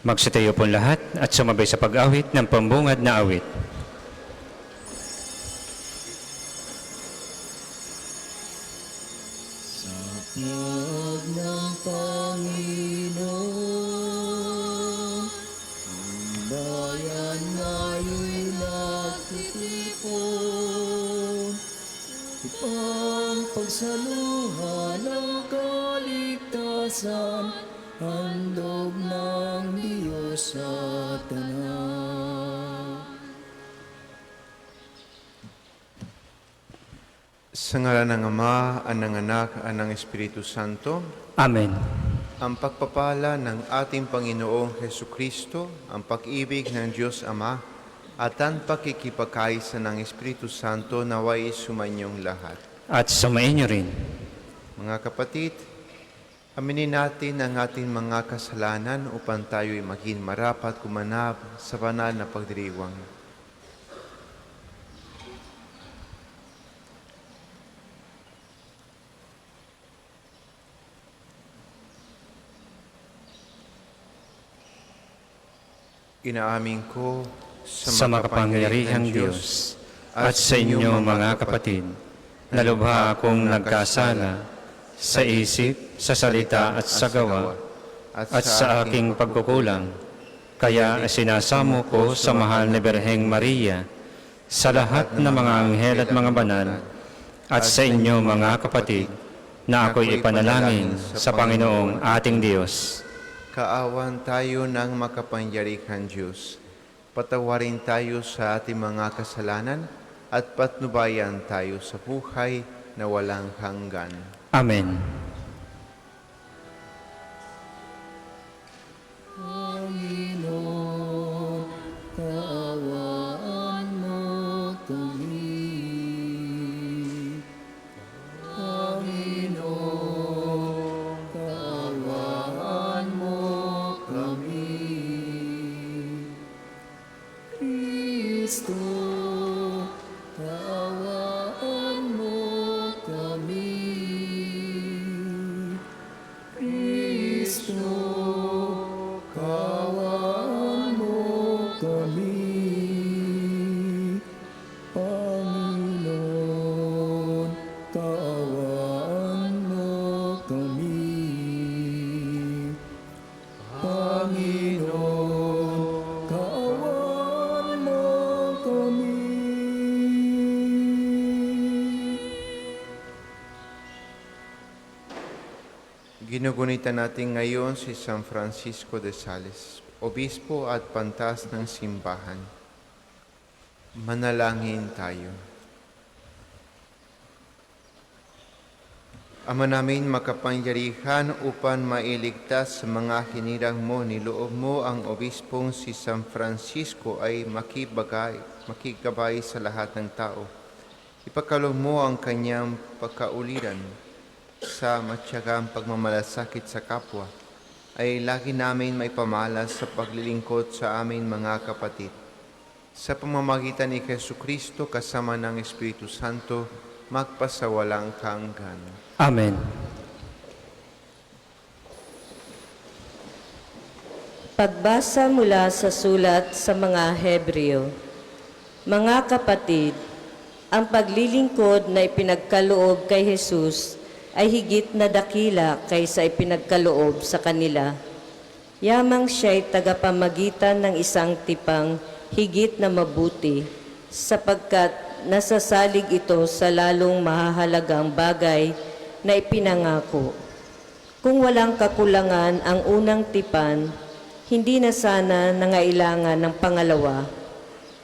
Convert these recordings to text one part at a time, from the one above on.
Magsitayo po lahat at sumabay sa pag-awit ng pambungad na awit. Pag ng Panginoon, ang bayan nga'yo'y nagtitipon. Ipang pagsaluhan ng kaligtasan, handog ng Diyos sa tanan. Sa ngalan ng Ama, ng Anak, ng Espiritu Santo, Amen. ang pagpapala ng ating Panginoong Hesukristo, ang pag-ibig ng Diyos Ama, at ang pakikipagkaisa ng Espiritu Santo naway sumanyong lahat. At sumainyo rin. Mga kapatid, aminin natin ang ating mga kasalanan upang tayo'y maging marapat kumanap sa banal na pagdiriwang. Inaamin ko Sa makapangyarihang Diyos at sa inyo mga kapatid, na lubha akong nagkasala sa isip, sa salita at sa gawa, at sa aking pagkukulang. Kaya sinasamo ko sa mahal na Birheng Maria, sa lahat ng mga anghel at mga banal, at sa inyo mga kapatid, na ako'y ipanalangin sa Panginoong ating Diyos. Kaawan tayo ng makapangyarihang Diyos. Patawarin tayo sa ating mga kasalanan at patnubayan tayo sa buhay na walang hanggan. Amen. Panginoon, kaawaan mo kami. Panginoon, kaawaan mo kami. Kristo, kaawaan mo kami. Kristo, kaawaan mo kami. Panginoon, kaawaan mo kami. Panginoon, kaawaan mo kami. Ginugunitan natin ngayon si San Francisco de Sales, Obispo at Pantas ng Simbahan. Manalangin tayo. Ama namin makapangyarihan upang mailigtas sa mga hinirang mo, niloob mo ang Obispong si San Francisco ay makigabay sa lahat ng tao. Ipagkaloob mo ang kanyang pagkauliran sa matyagang pagmamalasakit sa kapwa, ay lagi namin maipamalas sa paglilingkod sa aming mga kapatid. Sa pamamagitan ni Jesucristo kasama ng Espiritu Santo, magpasawalang hanggan. Amen. Pagbasa mula sa sulat sa mga Hebreo. Mga kapatid, ang paglilingkod na ipinagkaloob kay Jesus ay higit na dakila kaysa ipinagkaloob sa kanila. Yamang siya'y tagapamagitan ng isang tipang higit na mabuti, sapagkat nasasalig ito sa lalong mahahalagang bagay na ipinangako. Kung walang kakulangan ang unang tipan, hindi na sana nangailangan ng pangalawa.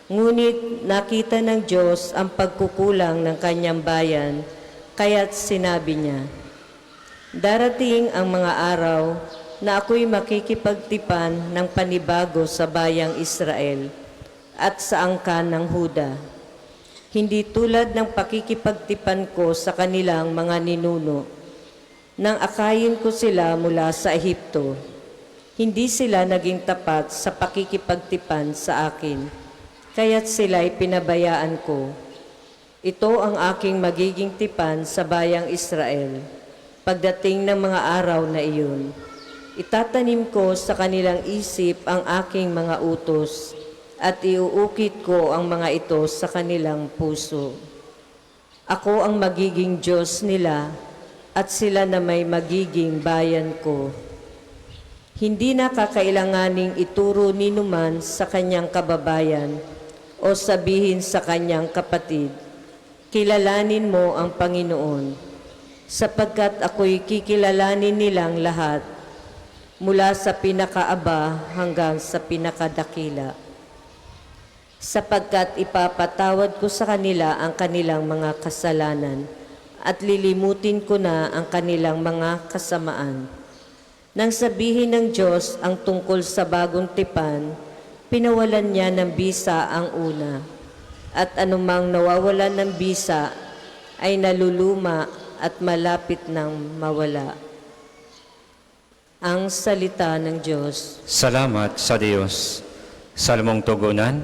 Ngunit nakita ng Diyos ang pagkukulang ng kanyang bayan, kaya't sinabi niya, darating ang mga araw na ako'y makikipagtipan ng panibago sa bayang Israel at sa angkan ng Huda. Hindi tulad ng pakikipagtipan ko sa kanilang mga ninuno, nang akayin ko sila mula sa Ehipto. Hindi sila naging tapat sa pakikipagtipan sa akin, kaya't sila'y pinabayaan ko. Ito ang aking magiging tipan sa bayang Israel, pagdating ng mga araw na iyon. Itatanim ko sa kanilang isip ang aking mga utos at iuukit ko ang mga ito sa kanilang puso. Ako ang magiging Diyos nila at sila na may magiging bayan ko. Hindi na kakailanganing ituro ni numan sa kanyang kababayan o sabihin sa kanyang kapatid, kilalanin mo ang Panginoon, sapagkat ako'y kikilalanin nilang lahat, mula sa pinakaaba hanggang sa pinakadakila. Sapagkat ipapatawad ko sa kanila ang kanilang mga kasalanan at lilimutin ko na ang kanilang mga kasamaan. Nang sabihin ng Diyos ang tungkol sa bagong tipan, pinawalan niya ng bisa ang una, at anumang nawawalan ng bisa ay naluluma at malapit ng mawala. Ang salita ng Diyos. Salamat sa Diyos. Salmong tugunan,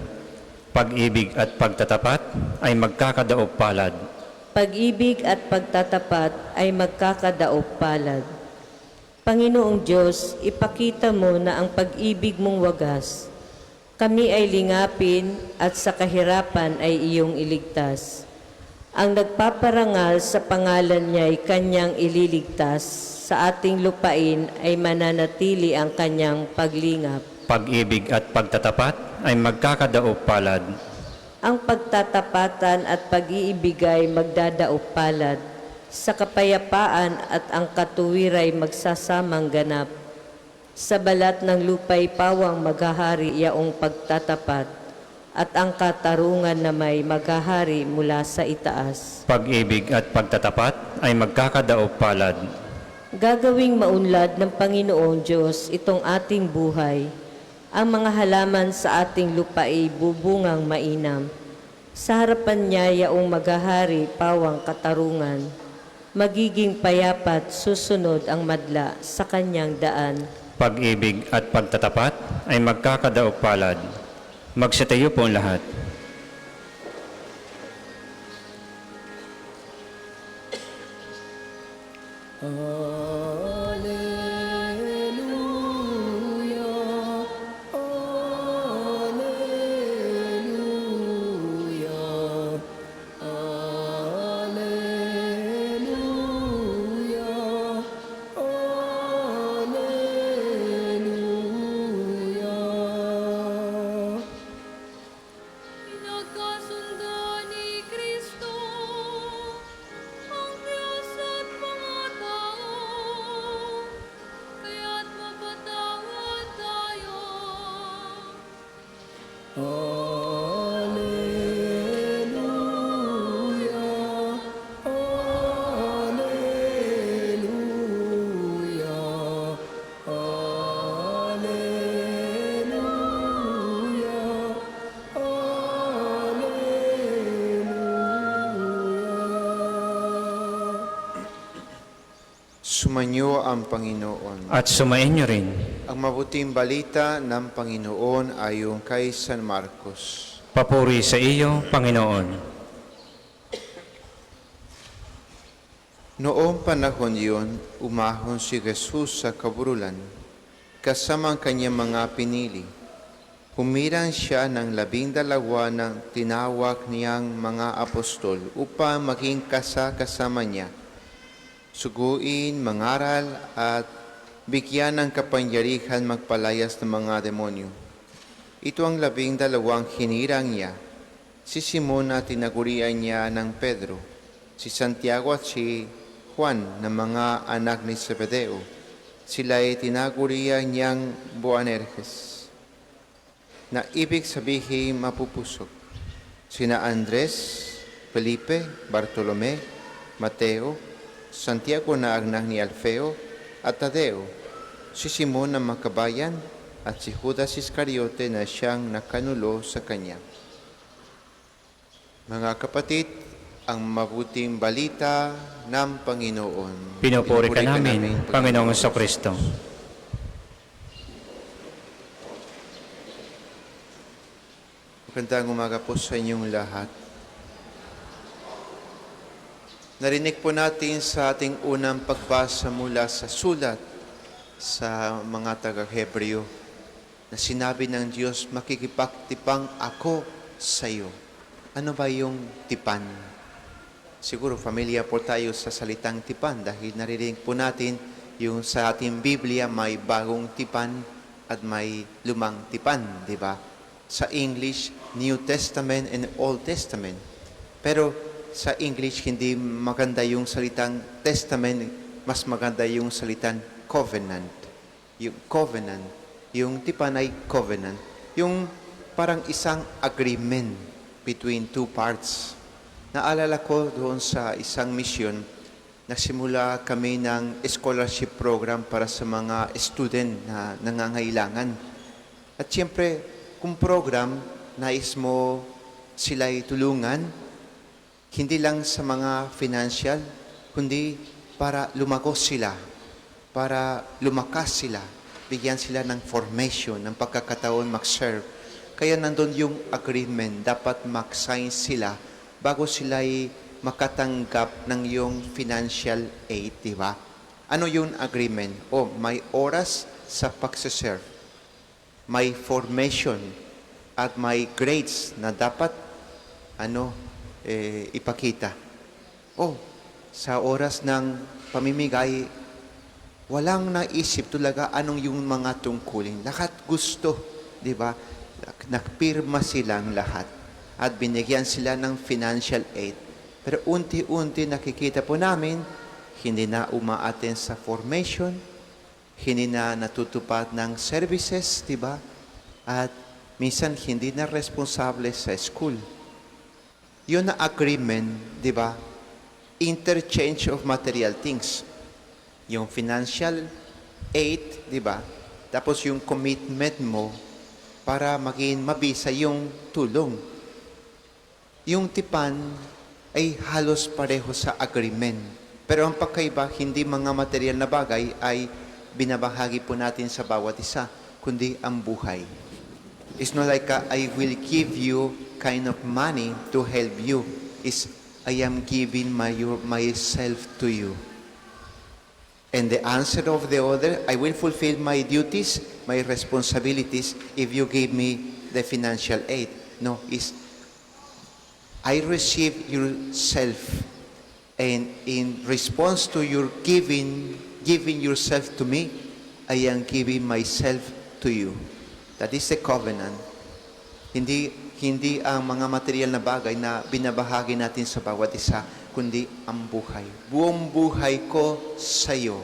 pag-ibig at pagtatapat ay magkakadaop palad. Pag-ibig at pagtatapat ay magkakadaop palad. Panginoong Diyos, ipakita mo na ang pag-ibig mong wagas. Kami ay lingapin at sa kahirapan ay iyong iligtas. Ang nagpaparangal sa pangalan niya ay kanyang ililigtas. Sa ating lupain ay mananatili ang kanyang paglingap. Pag-ibig at pagtatapat ay magkakadaop palad. Ang pagtatapatan at pag-iibig ay magdadaop palad. Sa kapayapaan at ang katuwiray magsasamang ganap. Sa balat ng lupa'y pawang maghahari yaong pagtatapat at ang katarungan na may maghahari mula sa itaas. Pag-ibig at pagtatapat ay magkakadaop palad. Gagawing maunlad ng Panginoong Diyos itong ating buhay. Ang mga halaman sa ating lupa ay bubungang mainam. Sa harapan niya yaong maghahari pawang katarungan. Magiging payapat susunod ang madla sa kanyang daan. Pag-ibig at pagtatapat ay magkakadaop palad. Magsitayo po ang lahat. Alleluia, alleluia, alleluia, alleluia. Pinagkasundo ni Kristo ang Diyos at mga tao, kaya't mapatawad tayo. Alleluia, alleluia, alleluia, alleluia. Sumanyo ang Panginoon. At sumainyo rin. Ang mabuting balita ng Panginoon ayon kay San Marcos. Papuri sa iyo, Panginoon. Noong panahon yun, umahon si Jesus sa kaburulan, kasama ang kanyang mga pinili. Humirang siya ng 12 na tinawag niyang mga apostol upang maging kasama niya. Suguin, mangaral at bigyan ng kapangyarihan magpalayas ng mga demonyo. Ito ang 12 hinirang niya. Si Simon na tinagurian niya ng Pedro, si Santiago at si Juan na mga anak ni Zebedeo. Sila ay tinagurian niyang Boanerges, na ibig sabihin mapupusok. Sina Andres, Felipe, Bartolome, Mateo, Santiago na anak ni Alfeo, at Tadeo, si Simon na Makabayan, at si Judas Iscariote na siyang nakanulo sa kanya. Mga kapatid, ang mabuting balita ng Panginoon. Pinupuri ka namin, Panginoong Kristo. Magandang umaga po sa inyong lahat. Narinig po natin sa ating unang pagbasa mula sa sulat sa mga taga-Hebreo na sinabi ng Diyos, makikipagtipang ako sa iyo. Ano ba yung tipan? Siguro familiar po tayo sa salitang tipan dahil naririnig po natin yung sa ating Biblia may bagong tipan at may lumang tipan, di ba? Sa English, New Testament and Old Testament. Pero sa English, hindi maganda yung salitang testament, mas maganda yung salitang covenant. Yung covenant. Yung tipan ay covenant. Yung parang isang agreement between two parts. Naalala ko doon sa isang mission, nagsimula kami ng scholarship program para sa mga student na nangangailangan. At siyempre, kung program, nais mo sila'y tulungan, hindi lang sa mga financial, kundi para lumagos sila, para lumakas sila, bigyan sila ng formation, ng pagkakataon mag-serve. Kaya nandun yung agreement, dapat mag-sign sila bago sila'y makatanggap ng yung financial aid, di ba? Ano yung agreement? May oras sa pagsaserve, may formation, at may grades na dapat ipakita. Sa oras ng pamimigay, walang naisip talaga anong yung mga tungkulin. Lahat gusto, di ba? Nakpirma silang lahat at binigyan sila ng financial aid. Pero unti-unti nakikita po namin, hindi na umaaten sa formation, hindi na natutupad ng services, di ba? At minsan hindi na responsable sa school. Yun na agreement, di ba? Interchange of material things. Yung financial aid, di ba? Tapos yung commitment mo para maging mabisa yung tulong. Yung tipan ay halos pareho sa agreement. Pero ang pagkaiba, hindi mga material na bagay ay binabahagi po natin sa bawat isa, kundi ang buhay. It's not like I will give you kind of money to help you. It's I am giving myself to you. And the answer of the other, I will fulfill my duties, my responsibilities if you give me the financial aid. No, is I receive yourself, and in response to your giving yourself to me, I am giving myself to you. That is the covenant. Hindi ang mga material na bagay na binabahagi natin sa bawat isa, kundi ang buhay. Buong buhay ko sa iyo.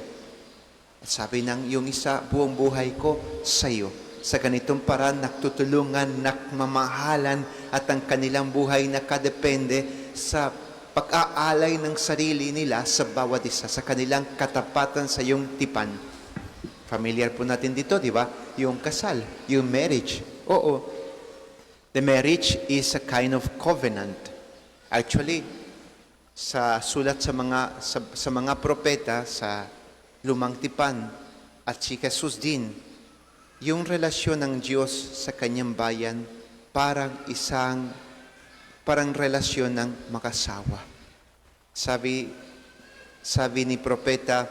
At sabi ng yung isa, buong buhay ko sa iyo. Sa ganitong paraan, nagtutulungan, nakmamahalan, at ang kanilang buhay nakadepende sa pag-aalay ng sarili nila sa bawat isa, sa kanilang katapatan sa iyong tipan. Familiar po natin dito, di ba? Yung kasal, yung marriage. Oo, the marriage is a kind of covenant. Actually, sa sulat sa mga propeta, sa lumang tipan, at si Jesus din, yung relasyon ng Diyos sa kanyang bayan, parang relasyon ng makasawa. Sabi ni propeta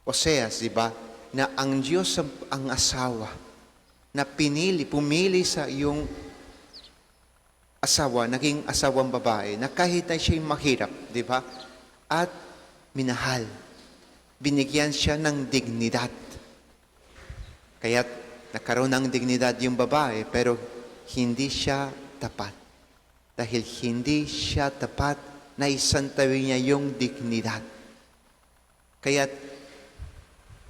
Oseas, di ba, na ang Diyos ang asawa, na pumili sa iyong asawa, naging asawang babae, na kahit na siya'y mahirap, di ba, at minahal, binigyan siya ng dignidad. Kaya nagkaroon ng dignidad yung babae, pero hindi siya tapat. Dahil hindi siya tapat, naisantabi niya yung dignidad. Kaya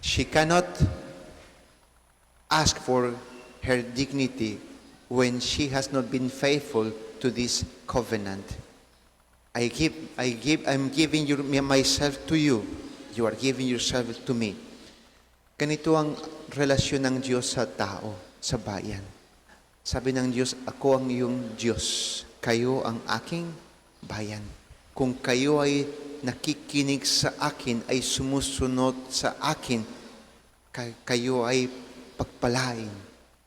she cannot ask for her dignity when she has not been faithful to this covenant. I'm giving myself to you. You are giving yourself to me. Ganito ang relasyon ng Diyos sa tao, sa bayan. Sabi ng Diyos, ako ang iyong Diyos. Kayo ang aking bayan. Kung kayo ay nakikinig sa akin, ay sumusunod sa akin, kayo ay pagpalain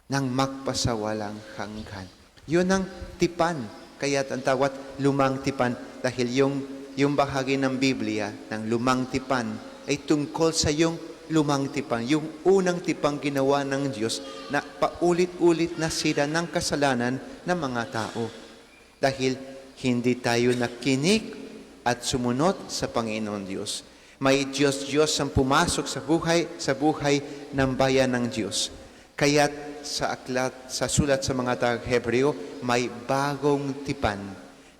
ng magpasawalang hanggan. Yun ang tipan. Kaya ang tawat lumang tipan, dahil yung bahagi ng Biblia, ng lumang tipan, ay tungkol sa yung lumang tipan, yung unang tipang ginawa ng Diyos na paulit-ulit na sira ng kasalanan ng mga tao. Dahil hindi tayo nakinig at sumunod sa Panginoon Diyos. May Diyos ang pumasok sa buhay ng bayan ng Diyos. Kaya't sa sulat sa mga taga-Hebreo, may bagong tipan.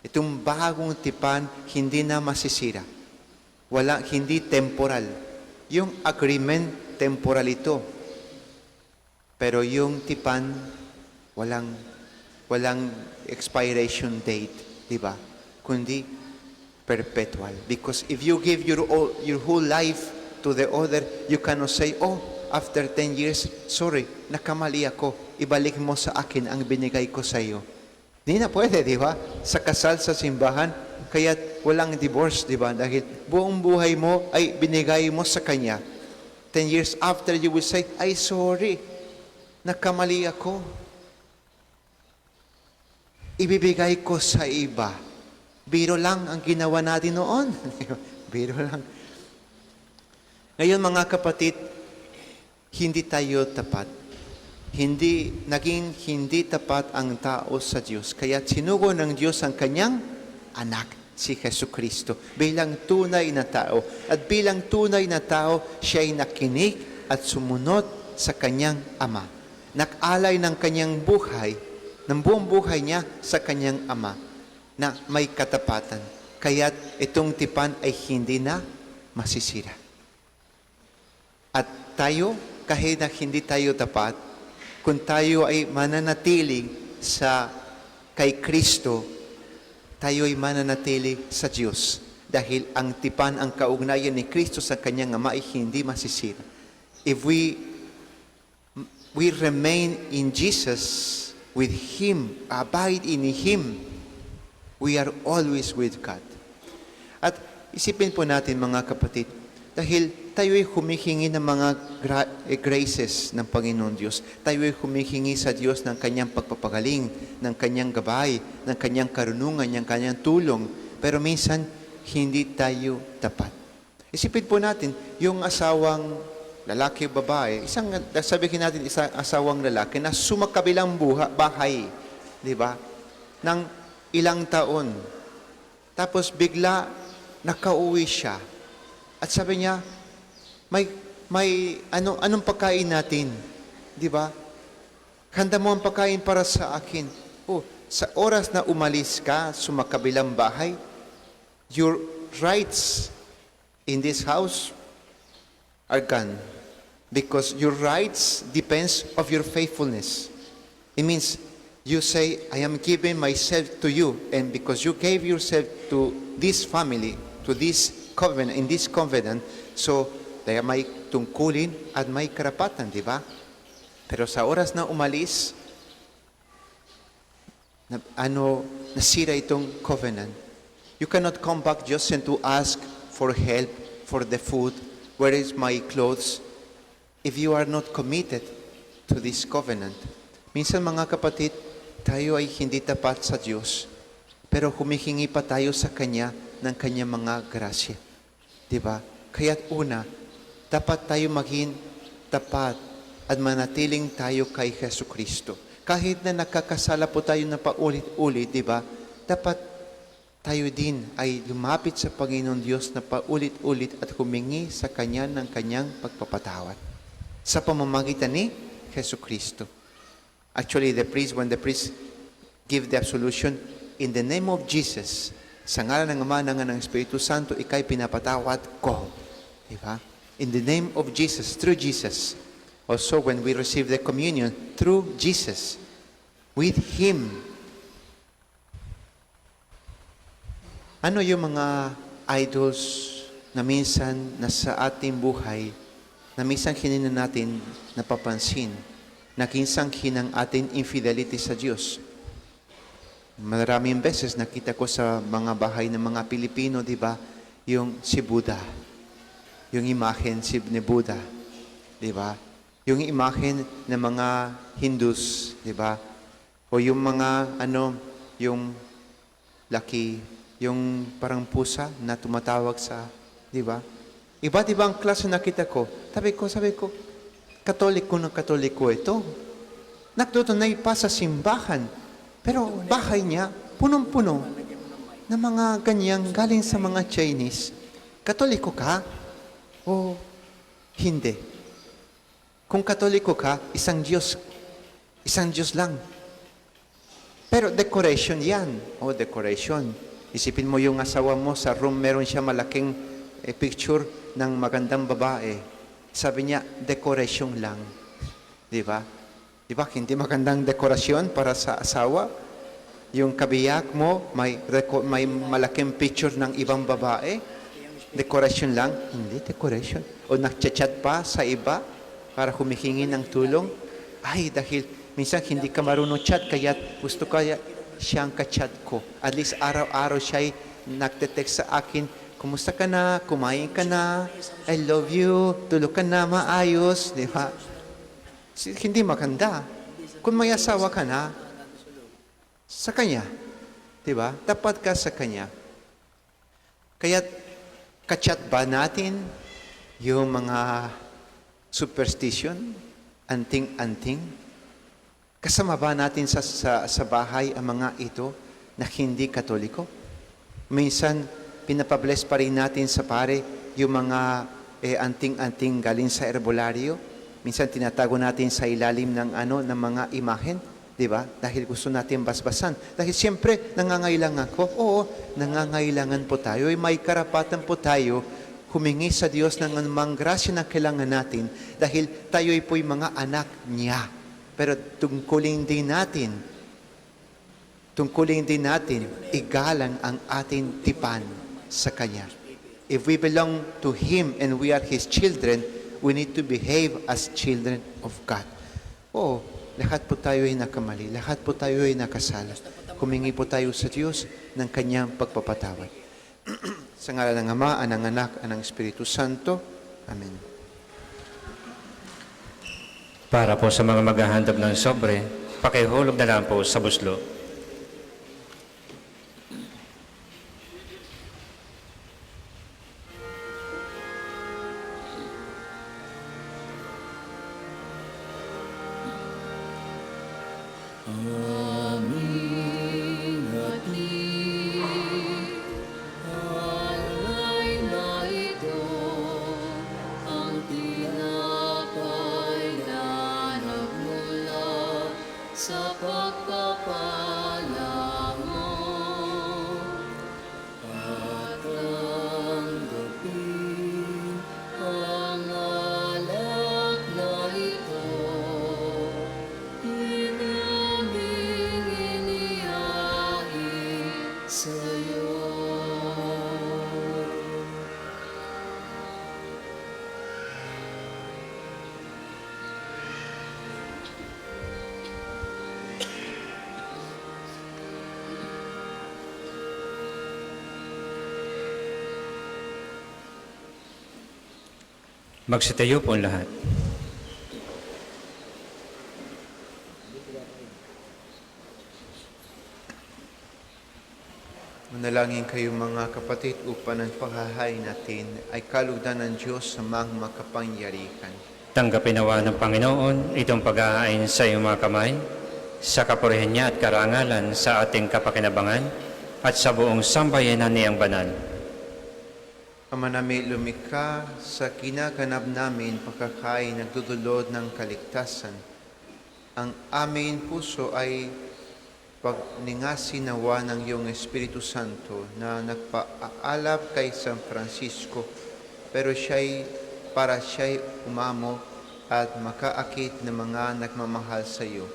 Itong bagong tipan, hindi na masisira. Hindi temporal. Yung agreement, temporal ito. Pero yung tipan, walang expiration date, di ba? Kundi perpetual. Because if you give your whole life to the other, you cannot say, oh, after 10 years, sorry, nakamali ako. Ibalik mo sa akin ang binigay ko sa iyo. Hindi na pwede, di ba? Sa kasal sa simbahan, kaya walang divorce, di ba? Dahil buong buhay mo ay binigay mo sa Kanya. 10 years after, you will say, ay, sorry, nakamali ako. Ibibigay ko sa iba. Biro lang ang ginawa natin noon. Biro lang. Ngayon, mga kapatid, hindi tayo tapat. Naging hindi tapat ang tao sa Diyos. Kaya sinugo ng Diyos ang kanyang anak, si Jesucristo, bilang tunay na tao. At bilang tunay na tao, siya ay nakinig at sumunod sa kanyang Ama. Nag-alay ng kanyang buhay, ng buong buhay niya sa kanyang Ama, na may katapatan. Kaya't itong tipan ay hindi na masisira. At tayo, kahit na hindi tayo tapat, kung tayo ay mananatili kay Kristo, tayo ay mananatili sa Diyos. Dahil ang tipan, ang kaugnayan ni Kristo sa kanyang Ama ay hindi masisira. If we remain in Jesus, with Him, abide in Him, we are always with God. At isipin po natin, mga kapatid, dahil tayo ay humihingi ng mga graces ng Panginoon Diyos. Tayo ay humihingi sa Diyos ng kanyang pagpapagaling, ng kanyang gabay, ng kanyang karunungan, ng kanyang tulong. Pero minsan, hindi tayo tapat. Isipin po natin, yung asawang lalaki o babae, sabihin natin isang asawang lalaki na sumakabilang bahay, di ba? Ng ilang taon. Tapos bigla nakauwi siya. At sabi niya, anong pagkain natin? Di ba? Handa mo ang pagkain para sa akin. Oh, sa oras na umalis ka, sumakabilang bahay, your rights in this house are gone. Because your rights depends of your faithfulness. It means, you say, I am giving myself to you. And because you gave yourself to this family, to this covenant, in this covenant, so dahil may tungkulin at may karapatan, di ba? Pero sa oras na umalis, nasira itong covenant. You cannot come back just and to ask for help, for the food, where is my clothes, if you are not committed to this covenant. Minsan, mga kapatid, tayo ay hindi tapat sa Diyos, pero humihingi pa tayo sa Kanya ng Kanyang mga grasya. Diba? Kaya't una, dapat tayo maging tapat at manatiling tayo kay Jesucristo. Kahit na nakakasala po tayo na paulit-ulit, diba? Dapat tayo din ay lumapit sa Panginoon Diyos na paulit-ulit at humingi sa Kanya ng Kanyang pagpapatawad. Sa pamamagitan ni Jesucristo. Actually, when the priest give the absolution, in the name of Jesus, sa ngalan ng Ama, ng Espiritu Santo, ika'y pinapatawad ko. Diba? In the name of Jesus, through Jesus. Also, when we receive the communion, through Jesus, with Him. Ano yung mga idols na minsan nasa ating buhay, na minsan hindi na natin napapansin, na kinsang hinang ating infidelity sa Diyos? Maraming beses nakita ko sa mga bahay ng mga Pilipino, di ba, yung si Buddha, yung imahen ni Buddha, di ba? Yung imahen ng mga Hindus, di ba? O yung mga, yung laki, yung parang pusa na tumatawag sa, di ba? Iba't ibang klase nakita ko. Sabi ko, Katoliko na Katoliko ito. Nagtutunay pa sa simbahan. Pero bahay niya, punong-puno na mga ganyang galing sa mga Chinese. Katoliko ka? O hindi? Kung Katoliko ka, isang Diyos lang. Pero decoration yan. Decoration. Isipin mo yung asawa mo sa room, meron siya malaking picture ng magandang babae. Sabi niya, decoration lang. Di ba? Di ba, hindi magandang dekorasyon para sa asawa? Yung kabiyak mo, may malaking picture ng ibang babae. Decoration lang? Hindi decoration. O nagchat-chat pa sa iba para humihingi ng tulong. Ay, dahil minsan hindi ka marunong chat, kaya gusto kaya siyang ka-chat ko. At least araw-araw siya'y nagte-text sa akin, kumusta ka na? Kumain ka na? I love you. Tulog ka na? Maayos. Di ba? Hindi maganda. Kung may asawa ka na, sa kanya. Di ba? Tapat ka sa kanya. Kaya, kachat ba natin yung mga superstition? Anting-anting? Kasama ba natin sa bahay ang mga ito na hindi Katoliko? Minsan, pinapabless pa rin natin sa pare yung mga anting-anting galing sa herbolaryo. Minsan tinatago natin sa ilalim ng mga imahen, di ba? Dahil gusto natin basbasan. Dahil siyempre, nangangailangan ko. Oo, nangangailangan po tayo. May karapatan po tayo humingi sa Diyos ng anumang grasya na kailangan natin dahil tayo'y po'y mga anak niya. Pero tungkulin din natin igalang ang ating tipan sa Kanya. If we belong to Him and we are His children, we need to behave as children of God. Lahat po tayo ay nakamali. Lahat po tayo ay nakasala. Humingi po tayo sa Diyos ng Kanyang pagpapatawad. Sa ngalan ng Ama, ng Anak, ng Espiritu Santo. Amen. Para po sa mga maghahandog ng sobre, pakihulog na lang po sa buslo. Alay na ito, ang tinapay na nagmula sa pagpapala mo. At tanggapin ang alak na ito, inaming inihain sa'yo. Magsitayo po ang lahat. Manalangin kayo mga kapatid upang ang paghahain natin ay kalugdan ng Diyos sa mga makapangyarihan. Tanggapin nawa ng Panginoon itong paghahain sa iyong mga kamay, sa kapurihan niya at karangalan sa ating kapakinabangan at sa buong sambayanan niyang banal. Ama namin lumikha sa kinaganap namin pagkakain nagdudulot ng kaligtasan. Ang aming puso ay pagningasin nawa ng iyong Espiritu Santo na nagpaalab kay San Francisco, pero para siya'y umamo at makaakit ng mga nagmamahal sa iyo.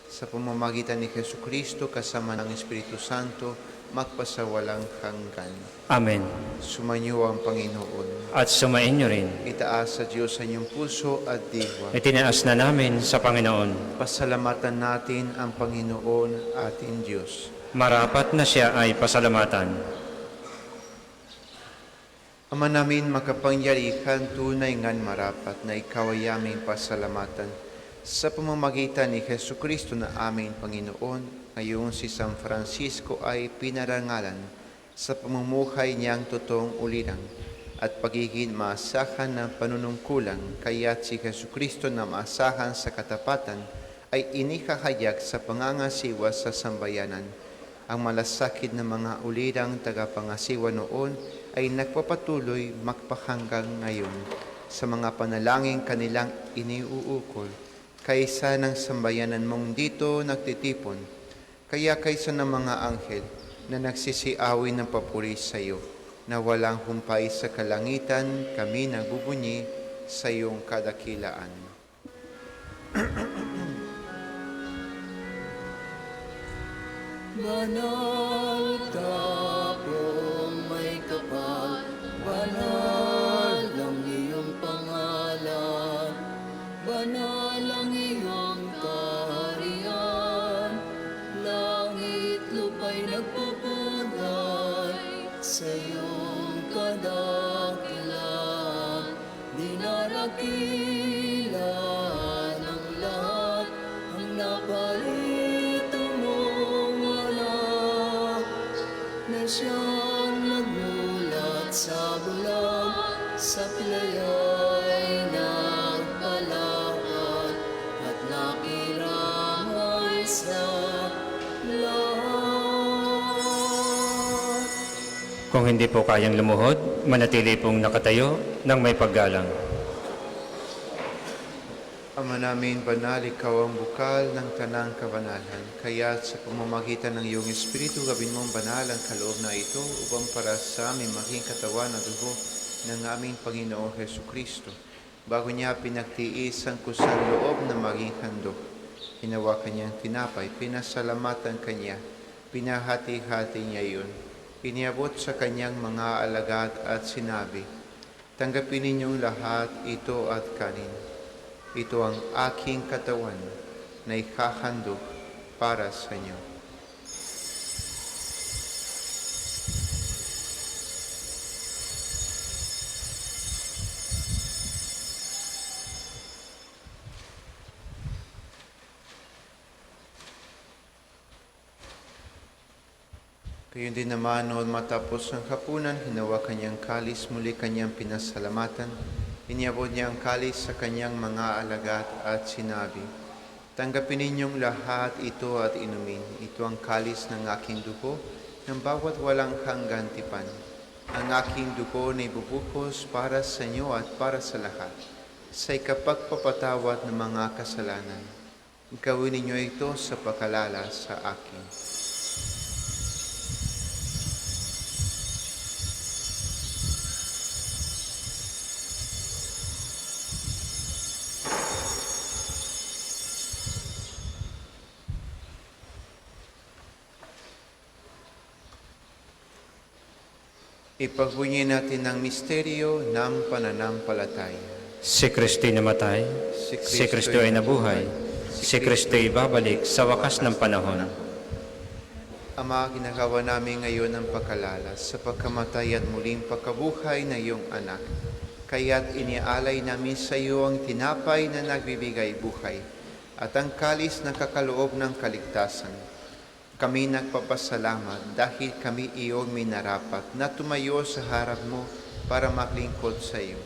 Sa pamamagitan ni Jesucristo kasama ng Espiritu Santo, magpasawalang hanggan. Amen. Sumainyo ang Panginoon. At sumain niyo rin. Itaas sa Diyos sa inyong puso at diwa. Itinaas na namin sa Panginoon. Pasalamatan natin ang Panginoon ating Diyos. Marapat na siya ay pasalamatan. Ama namin makapangyarihan, tunay ngan marapat na ikaw ay aming pasalamatan. Sa pamamagitan ni Jesucristo na aming Panginoon, ngayon si San Francisco ay pinarangalan sa pamumuhay niyang totoong ulirang. at pagiging maasahan ng panunungkulan, kaya't si Jesucristo na maasahan sa katapatan ay inikahayag sa pangangasiwa sa sambayanan. Ang malasakit na mga ulirang tagapangasiwa noon ay nagpapatuloy magpahanggang ngayon sa mga panalangin kanilang iniuukol, kaysa ng sambayanan mong dito nagtitipon, kaya kaysa ng mga anghel na nagsisiawi ng papuri sa iyo, na walang humpay sa kalangitan, kami nagbubunyi sa iyong kadakilaan. Banal ka pong may kapal, banal ang iyong pangalan, banal ang iyong kaharian, langit lupa'y nagpupulay sa iyong kadakilan, dinarakilan ng lahat ang napalito mong anak, na siyang nagmulat sa bulag, sa pilaya'y nagpalakad, at nakiramay sa lahat. Kung hindi po kayang lumuhod, manatili pong nakatayo ng may paggalang. Ama namin, banal, ikaw ang bukal ng tanang kabanalan. Kaya sa pamamagitan ng iyong Espiritu, gawin mong banal ang kaloob na ito upang para sa aming maging katawan na dugo ng aming Panginoong Jesucristo. Bago niya pinagtiis ang kusang loob na maging handog, hinawakan niyang tinapay, pinasalamatan kanya, pinahati-hati niya yun. Iniabot sa kanyang mga alagad at sinabi, "Tanggapin ninyong lahat ito at kanin. Ito ang aking katawan na ikahandog para sa inyo." Gayon din naman, noon matapos ang hapunan, hinawakan niyang kalis, muli kanyang pinasalamatan. Iniabot niya ang kalis sa kanyang mga alagad at sinabi, "Tanggapin ninyong lahat ito at inumin. Ito ang kalis ng aking dugo, ng bawat walang hanggan tipan. Ang aking dugo na ibubukos para sa inyo at para sa lahat, sa ikapagpapatawad ng mga kasalanan. Gawin ninyo ito sa pagkalala sa akin." Ipagbunyi natin ang misteryo ng pananampalataya. Si Kristo'y namatay, si Kristo ay nabuhay, si Kristo'y babalik sa wakas ng panahon. Ama, ginagawa namin ngayon ang pagkalala sa pagkamatay at muling pagkabuhay ng iyong anak. Kaya't inialay namin sa iyo ang tinapay na nagbibigay buhay at ang kalis na kakaloob ng kaligtasan. Kami nagpapasalamat dahil kami iyong minarapat na tumayo sa harap mo para maglingkod sa iyo.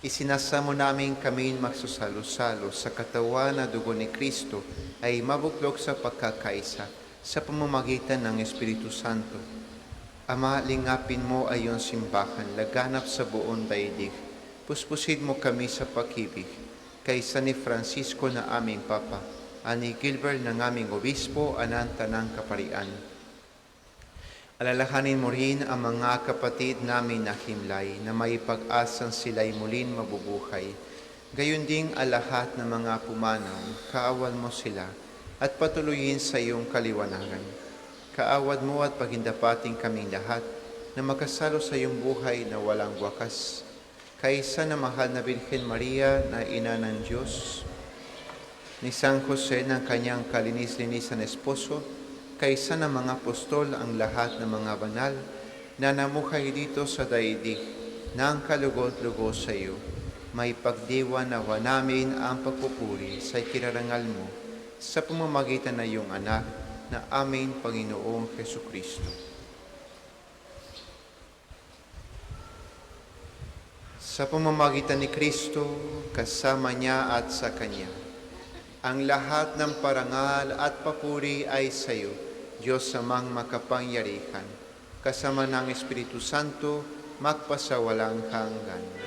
Isinasamo namin kami magsusalo-salo sa katawan na dugo ni Kristo ay mabuklog sa pagkakaisa sa pamamagitan ng Espiritu Santo. Ama, lingapin mo ay iyong simbahan, laganap sa buong daigdig. Puspusin mo kami sa pag-ibig, kaysa ni Francisco na aming Papa, ani Gilbert ng aming Obispo, anan tanang kaparian. Alalahanin mo rin ang mga kapatid namin na himlay, na may pag-asang sila'y muling mabubuhay. Gayon ding ang lahat ng mga pumanaw, kaawad mo sila at patuloyin sa iyong kaliwanagan. Kaawad mo at pagindapating kaming lahat na makasalo sa iyong buhay na walang wakas. Kaysa na mahal na Birhen Maria na ina ng Diyos, ni San Jose ng kanyang kalinis-linis na esposo, kaysa ng mga apostol ang lahat ng mga banal na namuhay dito sa daigdig ng kalugod-lugod sa iyo, may pagdiwa nawa namin ang pagpupuri sa ikirarangal mo sa pamamagitan ng iyong anak na aming Panginoong Jesucristo. Sa pamamagitan ni Kristo, kasama niya at sa Kanya, ang lahat ng parangal at papuri ay sa iyo, Diyos amang makapangyarihan, kasama ng Espiritu Santo, magpasawalang hanggan.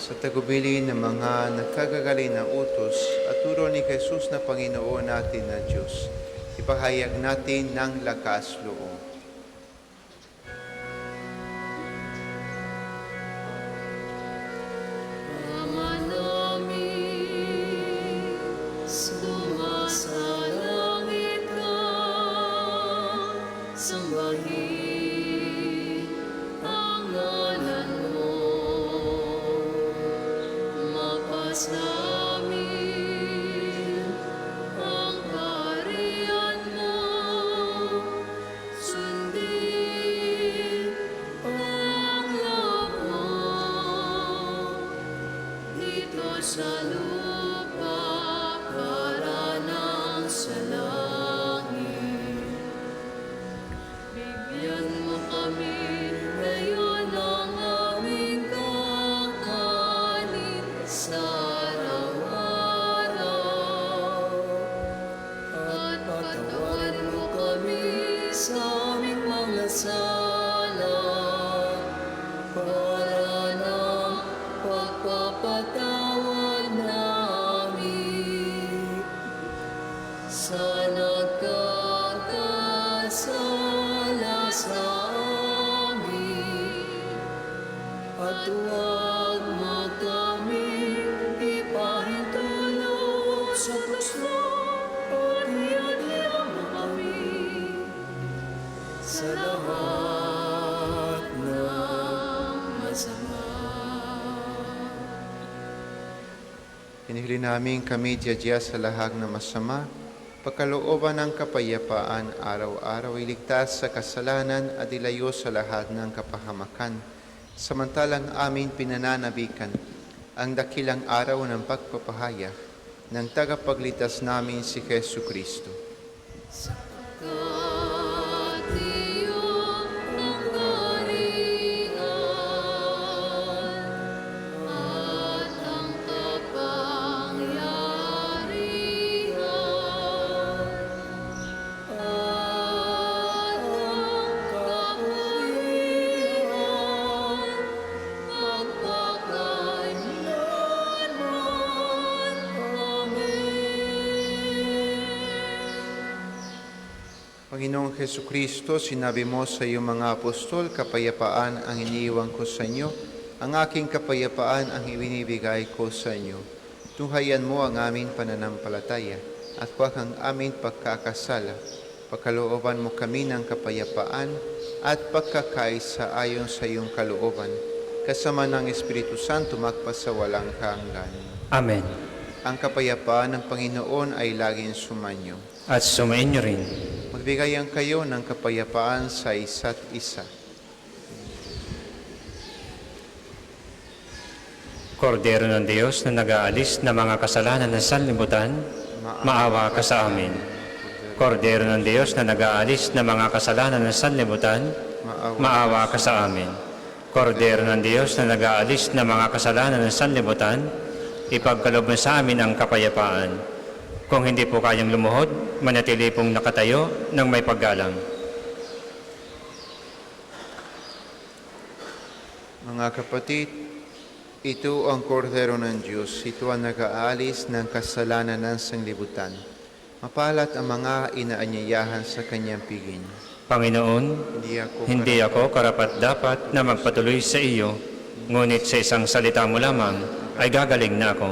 Sa tagubili ng mga nagkagagaling na utos at turo ni Jesus na Panginoon natin na Diyos, ipahayag natin ng lakas loob. Ama namin, sumasalangit ka, sambahin ang ngalan mo. Mapas namin ang kaharian mo, sundin ang loob mo. Dito sa lupa, para nang sa langit. Bigyan mo kami ngayon ng aming kakanin sa araw-araw. At patawarin mo kami sa aming mga sala, para ng pagpapatawad namin sa nagkakasala sa amin. At huwag mo kami ipahintulot sa tukso, at iadya mo kami sa lahat ng masama. Hinihili namin kami diyadya sa lahag na masama, pagkalooban ng kapayapaan, araw-araw iligtas sa kasalanan at ilayo sa lahat ng kapahamakan. Samantalang amin pinananabikan ang dakilang araw ng pagpapahayag ng tagapagligtas namin si Jesu Kristo. Sapagkat iyong ang kaharian at ang kapangyarihan at ang kapurihan magpakailanman. Amen. Panginoong Jesu Kristo, sinabi mo sa iyong mga apostol, kapayapaan ang iniiwan ko sa inyo, ang aking kapayapaan ang ibinibigay ko sa inyo. Tunghayan mo ang aming pananampalataya at huwag ang aming pagkakasala. Pagkalooban mo kami ng kapayapaan at pagkakaisa ayon sa iyong kalooban, kasama ng Espiritu Santo magpasawalang hanggan. Amen. Ang kapayapaan ng Panginoon ay laging sumanyo. At sumainyo rin. Magbigayan kayo ng kapayapaan sa isa't isa. Kordero ng Diyos na nag-aalis ng mga kasalanan ng sanlibutan, maawa ka sa amin. Kordero ng Diyos na nag-aalis ng mga kasalanan ng sanlibutan, maawa ka sa amin. Kordero ng Diyos na nag-aalis ng mga kasalanan ng sanlibutan, ipagkaloob mo sa amin ang kapayapaan. Kung hindi po kayang lumuhod, manatili pong nakatayo ng may paggalang. Mga kapatid, ito ang kordero ng Diyos. Ito ang nag-aalis ng kasalanan ng sanglibutan. Mapalat ang mga inaanyayahan sa kanyang piging. Panginoon, hindi ako karapat-dapat na magpatuloy sa iyo, ngunit sa isang salita mo lamang ay gagaling na ako.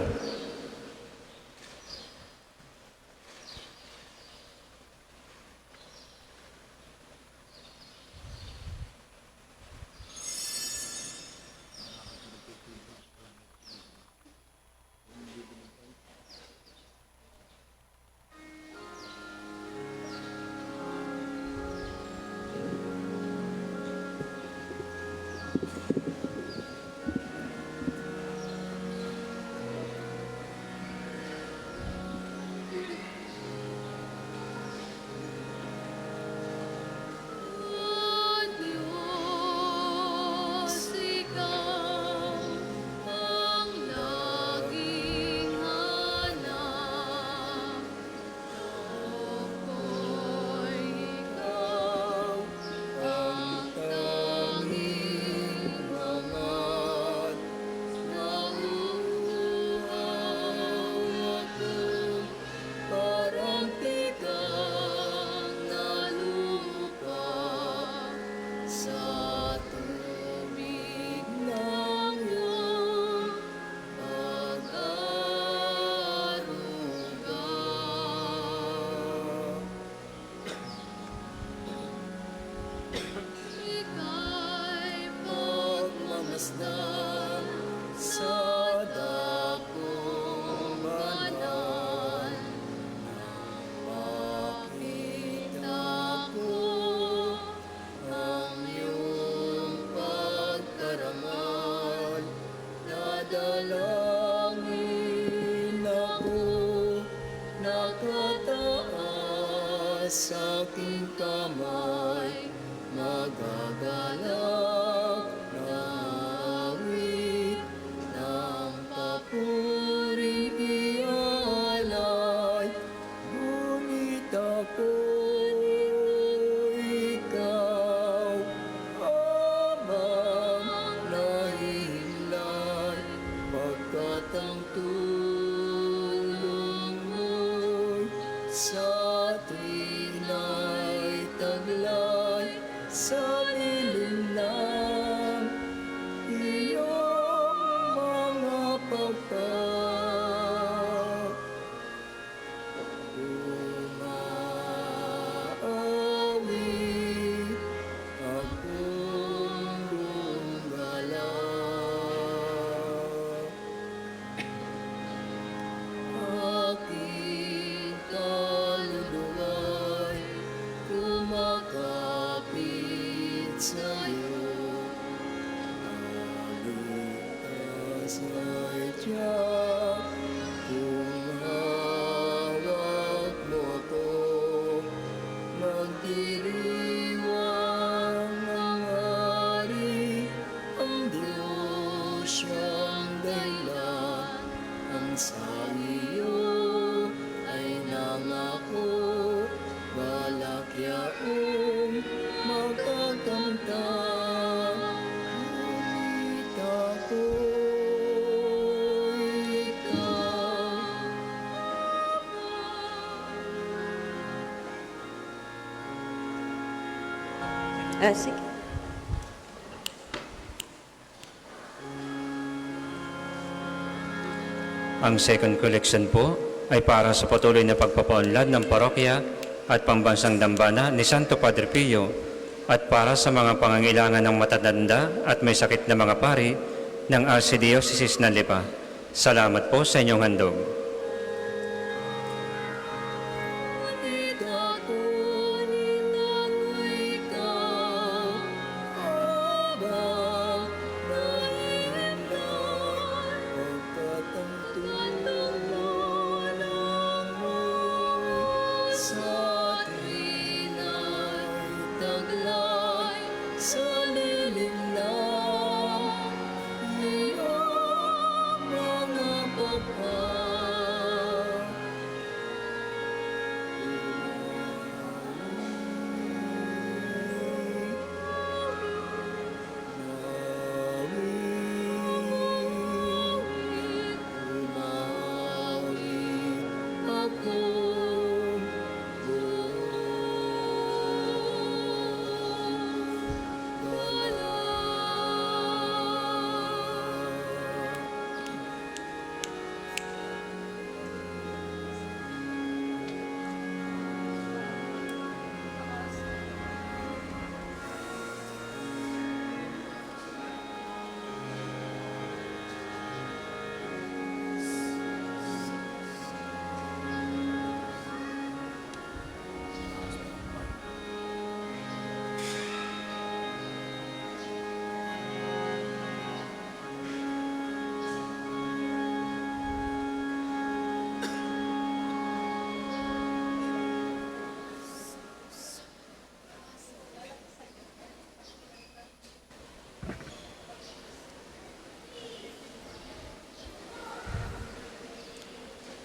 sa lilim ng iyong mga pagpag. Umaawit akong gumalaw. Aking kaluluwa'y kumakapit sa'yo. Aligtas ay tiyak kung hawak mo ko. Magdiriwang ang hari, ang Diyos siyang dahilan. Ang sa iyo ay nangako, balak yaong magkakamtan. Ngunit ako'y ikaw. Sige. Ang second collection po ay para sa patuloy na pagpapaunlad ng parokya at pambansang dambana ni Santo Padre Pio at para sa mga pangangailangan ng matatanda at may sakit na mga pari ng Archdiocese ng Lipa. Salamat po sa inyong handog. Ngunit ako'y ikaw, habang nahihintay, pagkatangtulan mo'y sa atin ay taglay sa lilim ng iyong mga pagpag.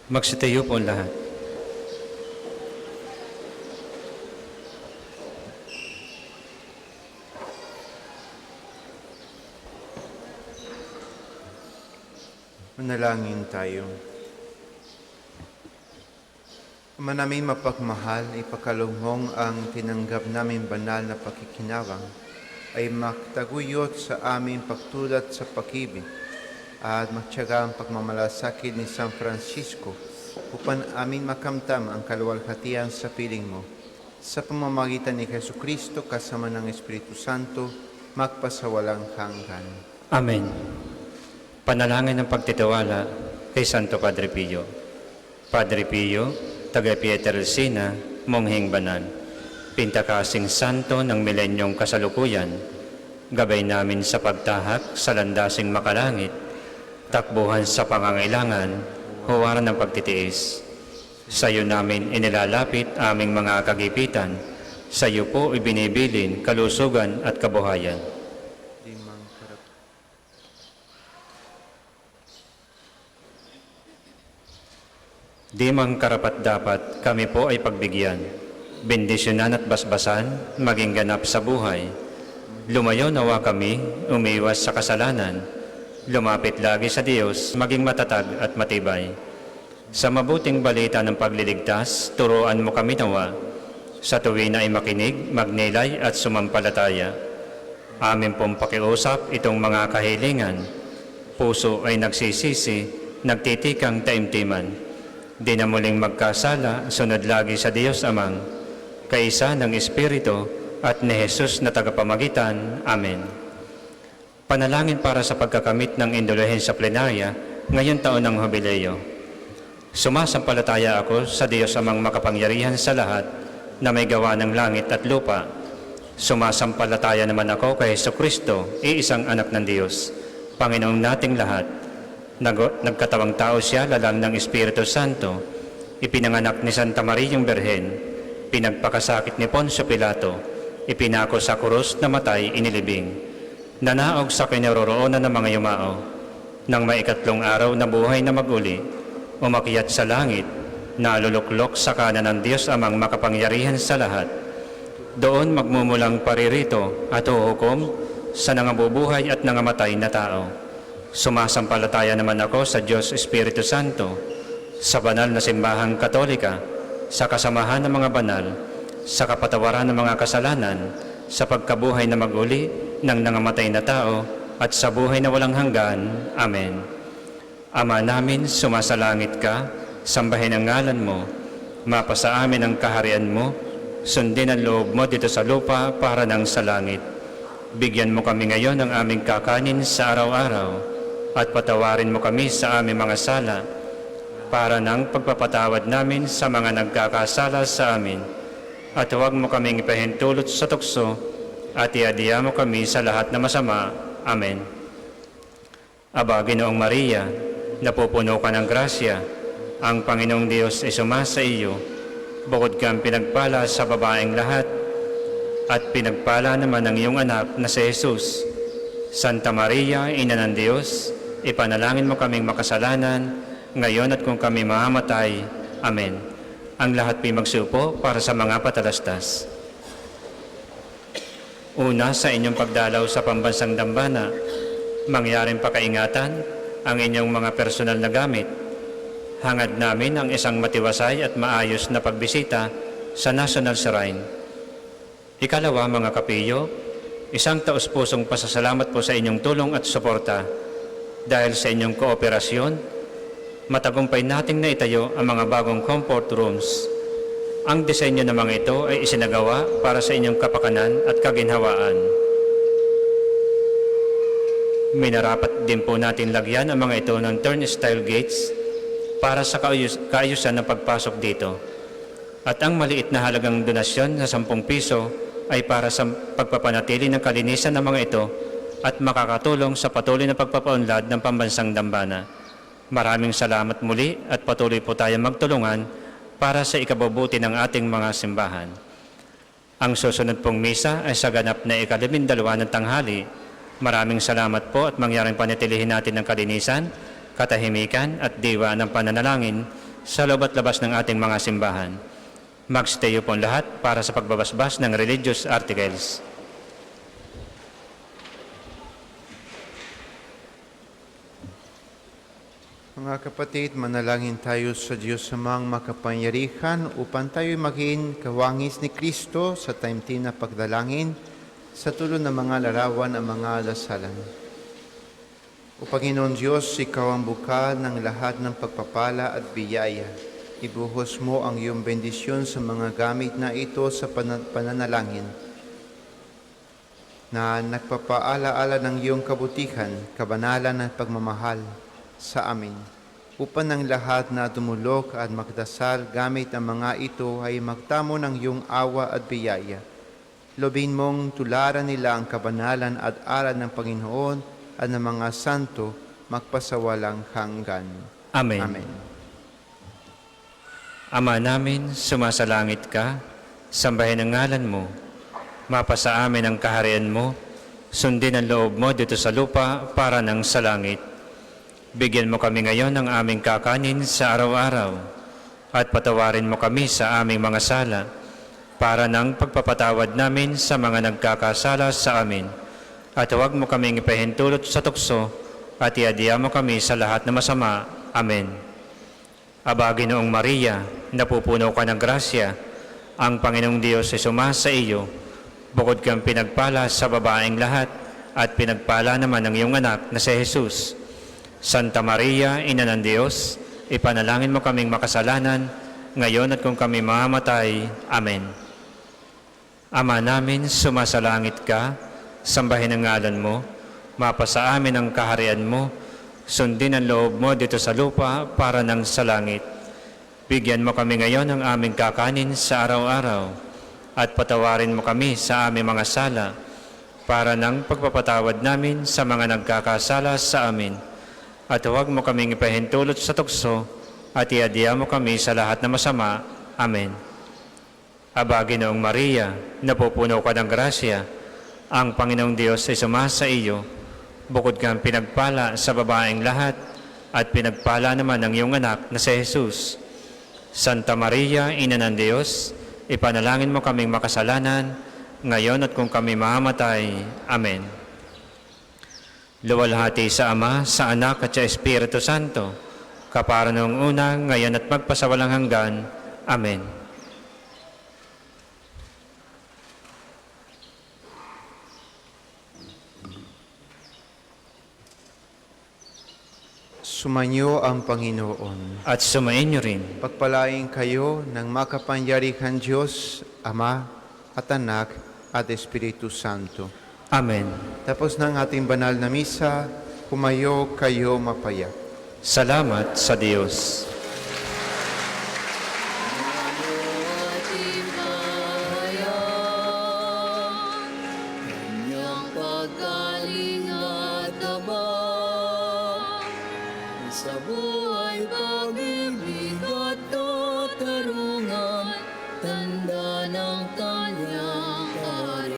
Magsitayo po ang lahat. Manalangin tayo. Ama namin mapagmahal, ipakalugmong ang tinanggap namin banal na pakikinabang ay magtaguyod sa aming pagtulad sa pag-ibig at magtiyaga ang pagmamalasakit ni San Francisco upang amin makamtam ang kaluwalhatian sa piling mo. Sa pamamagitan ni Jesucristo kasama ng Espiritu Santo, magpasawalang hanggan. Amen. Panalangin ng pagtitiwala kay Santo Padre Pio. Padre Pio, taga Pietrelcina, mongheng banal, pintakasing santo ng milenyong kasalukuyan, gabay namin sa pagtahak sa landasing makalangit, takbuhan sa pangangailangan, huwaran ng pagtitiis. Sa iyo namin inilalapit aming mga kagipitan, sa iyo po ibinibilin kalusugan at kabuhayan. Di mang karapat-dapat kami po ay pagbigyan, bendisyonan at basbasan, maging ganap sa buhay. Lumayo nawa kami, umiwas sa kasalanan, lumapit lagi sa Diyos, maging matatag at matibay. Sa mabuting balita ng pagliligtas, turuan mo kami nawa. sa tuwin ay makinig, magnilay at sumampalataya. Amin pong pakiusap itong mga kahilingan. Puso ay nagsisisi, nagtitikang taimtiman. Di na muling magkasala, sunod lagi sa Diyos Amang, kaisa ng Espiritu at ni Jesus na tagapamagitan. Amen. Panalangin para sa pagkakamit ng indulhensya plenarya ngayon taon ng Jubileo. Sumasampalataya ako sa Diyos Amang makapangyarihan sa lahat na may gawa ng langit at lupa. Sumasampalataya naman ako kay Jesucristo, iisang anak ng Diyos, Panginoong nating lahat. Nagkatawang tao siya, lalang ng Espiritu Santo, ipinanganak ni Santa Maria yung Birhen, pinagpakasakit ni Poncio Pilato, ipinako sa krus, namatay, inilibing, nanaog sa kinaroroonan ng mga yumao, nang maikatlong araw na buhay na maguli, umakyat sa langit, naluluklok sa kanan ng Diyos Amang makapangyarihan sa lahat. Doon magmumulang paririto at huhukom sa nangabubuhay at nangamatay na tao. Sumasampalataya naman ako sa Diyos Espiritu Santo, sa banal na simbahang katolika, sa kasamahan ng mga banal, sa kapatawaran ng mga kasalanan, sa pagkabuhay na maguli ng nangamatay na tao, at sa buhay na walang hanggan. Amen. Ama namin, sumasalangit ka, sambahin ang ngalan mo, mapasa amin ang kaharian mo, sundin ang loob mo dito sa lupa para nang sa langit. Bigyan mo kami ngayon ng aming kakanin sa araw-araw at patawarin mo kami sa aming mga sala para nang pagpapatawad namin sa mga nagkakasala sa amin. At huwag mo kaming ipahintulot sa tukso at iadiya mo kami sa lahat na masama. Amen. Aba, Ginoong Maria, napupuno ka ng grasya, ang Panginoong Diyos ay sumasa iyo. Bukod kang pinagpala sa babaeng lahat, at pinagpala naman ang iyong anak na si Jesus. Santa Maria, Ina ng Diyos, ipanalangin mo kaming makasalanan, ngayon at kung kami mamamatay. Amen. Ang lahat po'y magsupo para sa mga patalastas. Una, sa inyong pagdalaw sa pambansang dambana, mangyaring pakaingatan ang inyong mga personal na gamit. Hangad namin ang isang matiwasay at maayos na pagbisita sa National Shrine. Ikalawa, mga kapiyo, isang taus-pusong pasasalamat po sa inyong tulong at suporta. Dahil sa inyong kooperasyon, matagumpay nating naitayo ang mga bagong comfort rooms. Ang disenyo ng mga ito ay isinagawa para sa inyong kapakanan at kaginhawaan. Minarapat din po natin lagyan ang mga ito ng turnstile gates para sa kaayusan ng pagpasok dito. At ang maliit na halagang donasyon na 10 piso ay para sa pagpapanatili ng kalinisan ng mga ito at makakatulong sa patuloy na pagpapaunlad ng pambansang dambana. Maraming salamat muli at patuloy po tayong magtulungan para sa ikabubuti ng ating mga simbahan. Ang susunod pong misa ay sa ganap na 12 ng tanghali. Maraming salamat po at mangyaring panatilihin natin ng kalinisan, katahimikan at diwa ng pananalangin sa loob at labas ng ating mga simbahan. Magstayo po lahat para sa pagbabasbas ng religious articles. Mga kapatid, manalangin tayo sa Diyos Amang makapangyarihan upang tayo maging kawangis ni Kristo sa taimtim na pagdalangin sa tulong ng mga larawan at mga dasalan. O Panginoon Diyos, Ikaw ang bukal ng lahat ng pagpapala at biyaya. Ibuhos mo ang iyong bendisyon sa mga gamit na ito sa pananalangin na nagpapaala-ala ng iyong kabutihan, kabanalan at pagmamahal sa amin, upang ang lahat na dumulog at magdasal gamit ang mga ito ay magtamo ng iyong awa at biyaya. Lobin mong tularan nila ang kabanalan at aral ng Panginoon at ng mga santo magpasawalang hanggan. Amen. Amen. Ama namin, sumasalangit ka, sambahin ang ngalan mo, mapasa amin ang kaharian mo, sundin ang loob mo dito sa lupa para nang sa langit. Bigyan mo kami ngayon ng aming kakanin sa araw-araw at patawarin mo kami sa aming mga sala para nang pagpapatawad namin sa mga nagkakasala sa amin. At huwag mo kaming ipahintulot sa tukso at iadiya mo kami sa lahat na masama. Amen. Aba, Ginoong Maria, napupuno ka ng grasya, Ang Panginoong Diyos ay sumasa iyo, bukod kang pinagpala sa babaeng lahat, at pinagpala naman ang iyong anak na si Jesus. Santa Maria, Ina ng Diyos, ipanalangin mo kaming makasalanan, ngayon at kung kami mamamatay. Amen. Ama namin, sumasalangit ka, sambahin ang ngalan mo, mapasa amin ang kaharian mo, sundin ang loob mo dito sa lupa para nang sa langit. Bigyan mo kami ngayon ng aming kakanin sa araw-araw, at patawarin mo kami sa aming mga sala, para nang pagpapatawad namin sa mga nagkakasala sa amin. At huwag mo kaming ipahintulot sa tukso, at iadya mo kami sa lahat na masama. Amen. Aba, Ginoong Maria, napupuno ka ng grasya, ang Panginoong Diyos ay sumasa iyo, bukod kang pinagpala sa babaeng lahat, at pinagpala naman ang iyong anak na si Jesus. Santa Maria, Ina ng Diyos, ipanalangin mo kaming makasalanan, ngayon at kung kami mamamatay. Amen. Luwalhati sa Ama, sa Anak at sa Espiritu Santo, kapara noong una, ngayon at magpasawalang hanggan. Amen. Sumainyo ang Panginoon. At sumainyo rin. Pagpalain kayo ng makapangyarihan Diyos, Ama at Anak at Espiritu Santo. Amen. Tapos ng ating banal na misa, kumayo kayo mapaya. Salamat sa Diyos.